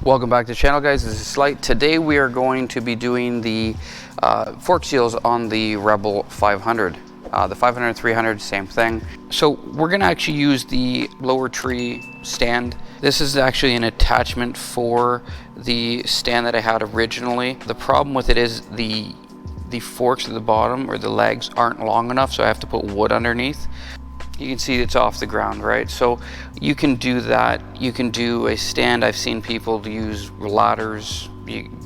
Welcome back to the channel, guys. This is Slight. Today we are going to be doing the fork seals on the Rebel 500. The 500 and 300, same thing. So we're gonna actually use the lower tree stand. This is actually an attachment for the stand that I had originally. The problem with it is the forks at the bottom, or the legs, aren't long enough, so I have to put wood underneath. You can see it's off the ground, right? So you can do that. You can do a stand. I've seen people use ladders.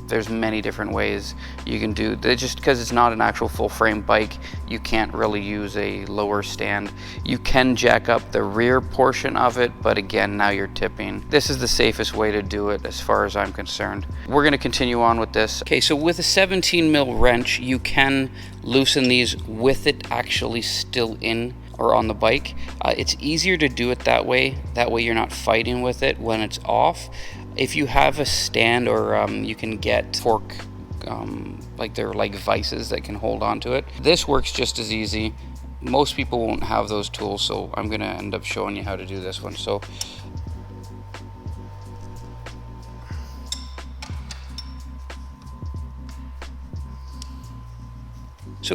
There's many different ways you can do. Just because it's not an actual full frame bike, you can't really use a lower stand. You can jack up the rear portion of it, but again, now you're tipping. This is the safest way to do it as far as I'm concerned. We're gonna continue on with this. Okay, so with a 17 mil wrench, you can loosen these with it actually still in or on the bike. It's easier to do it that way. That way you're not fighting with it when it's off. If you have a stand, or you can get fork, like they're like vices that can hold on to it. This works just as easy. Most people won't have those tools, so I'm gonna end up showing you how to do this one. So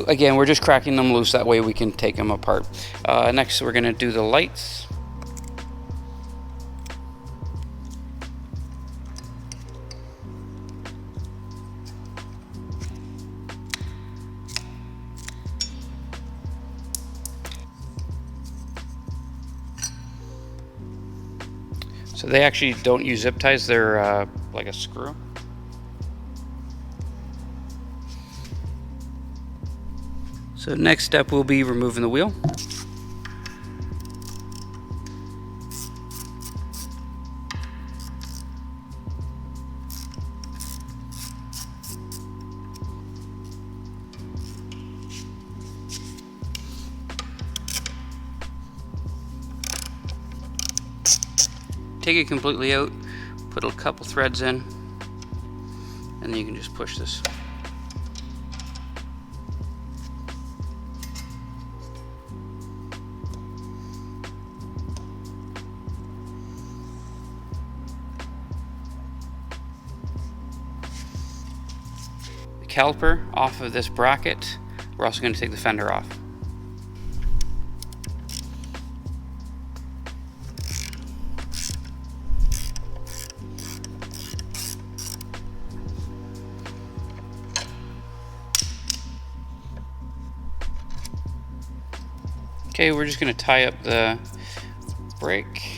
again, we're just cracking them loose, that way we can take them apart. Next, we're gonna do the lights. So they actually don't use zip ties, they're like a screw. So next step will be removing the wheel. Take it completely out, put a couple threads in, and then you can just push this. Caliper off of this bracket. We're also going to take the fender off. Okay, we're just going to tie up the brake.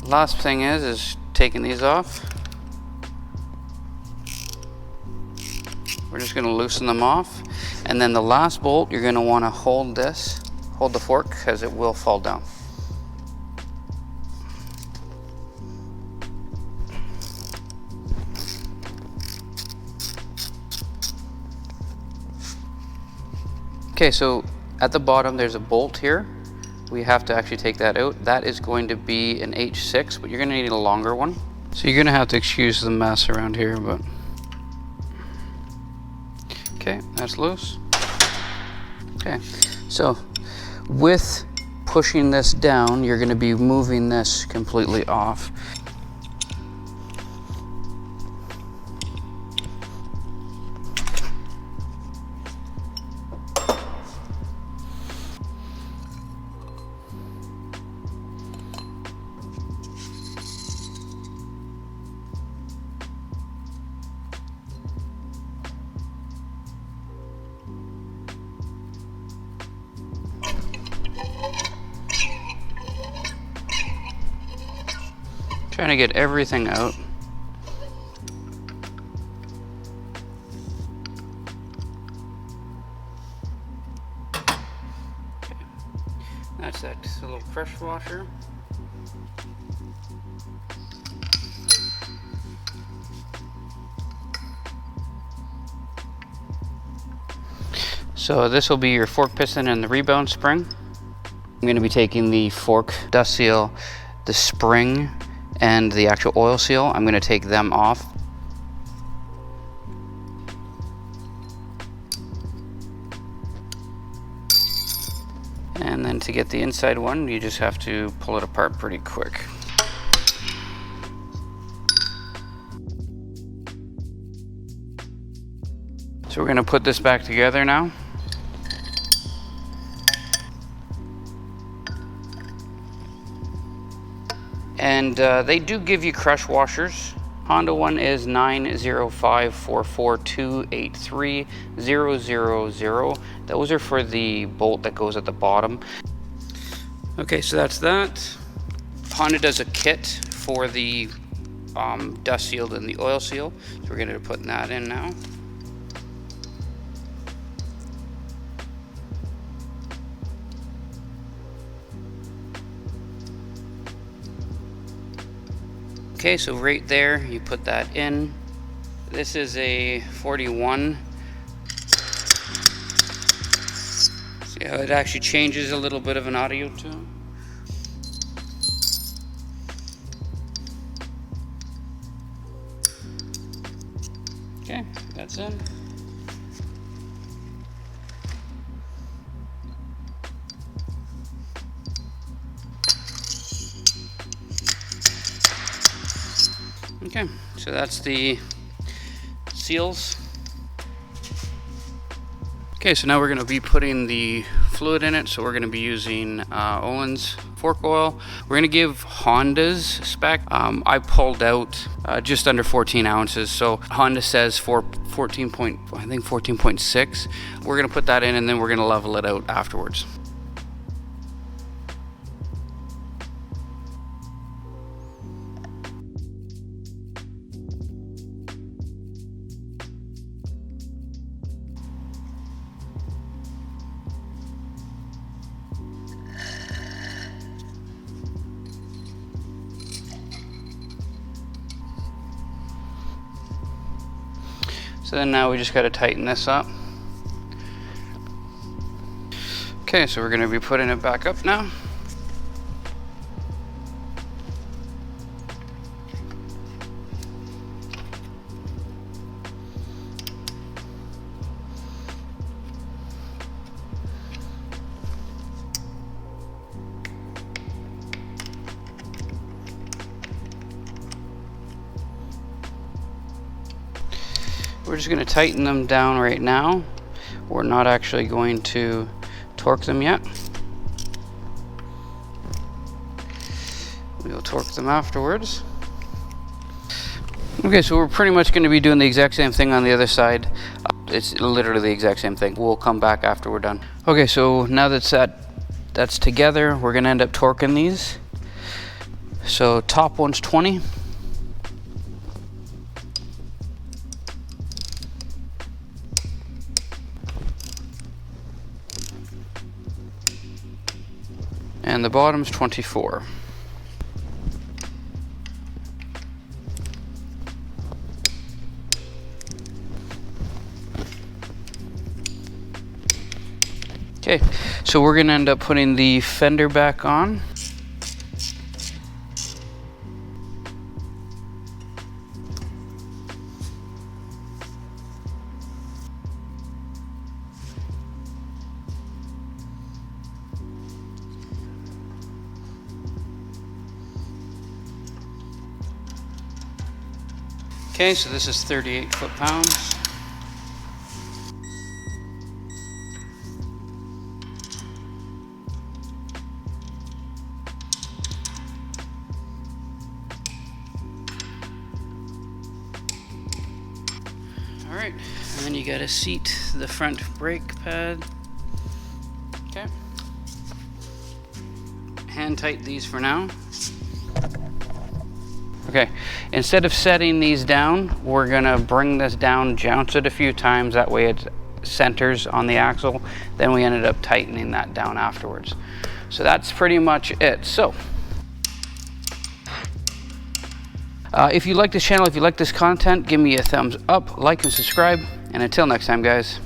Last thing is taking these off. We're just going to loosen them off, and then the last bolt, you're going to want to hold the fork, because it will fall down. Okay, so at the bottom there's a bolt here. We have to actually take that out. That is going to be an H6, but you're going to need a longer one. So you're going to have to excuse the mess around here, but okay, that's loose. Okay, so with pushing this down, you're going to be moving this completely off. Trying to get everything out. Okay. That's that little pressure washer. So this will be your fork piston and the rebound spring. I'm going to be taking the fork dust seal, the spring, and the actual oil seal. I'm going to take them off. And then to get the inside one, you just have to pull it apart pretty quick. So we're going to put this back together now. And they do give you crush washers. Honda one is 90544283000. Those are for the bolt that goes at the bottom. Okay, so that's that. Honda does a kit for the dust seal and the oil seal. So we're going to put that in now. Okay, so right there, you put that in. This is a 41. See how it actually changes a little bit of an audio tone? Okay, that's in. Okay, so that's the seals. Okay, so now we're going to be putting the fluid in it. So we're going to be using Olin's fork oil. We're going to give Honda's spec. I pulled out just under 14 ounces. So Honda says I think 14.6. We're going to put that in and then we're going to level it out afterwards. So then now we just got to tighten this up. Okay, so we're going to be putting it back up now. We're just going to tighten them down right now. We're not actually going to torque them yet. We'll torque them afterwards. Okay, so we're pretty much going to be doing the exact same thing on the other side. It's literally the exact same thing. We'll come back after we're done. Okay, so now that's together, we're going to end up torquing these. So top one's 20. And the bottom's 24. Okay, so we're gonna end up putting the fender back on. Okay, so this is 38 foot-pounds. All right, and then you gotta seat the front brake pad. Okay. Hand tight these for now. Okay, instead of setting these down, we're gonna bring this down, jounce it a few times, that way it centers on the axle. Then we ended up tightening that down afterwards. So that's pretty much it. So, if you like this channel, if you like this content, give me a thumbs up, like and subscribe, and until next time, guys.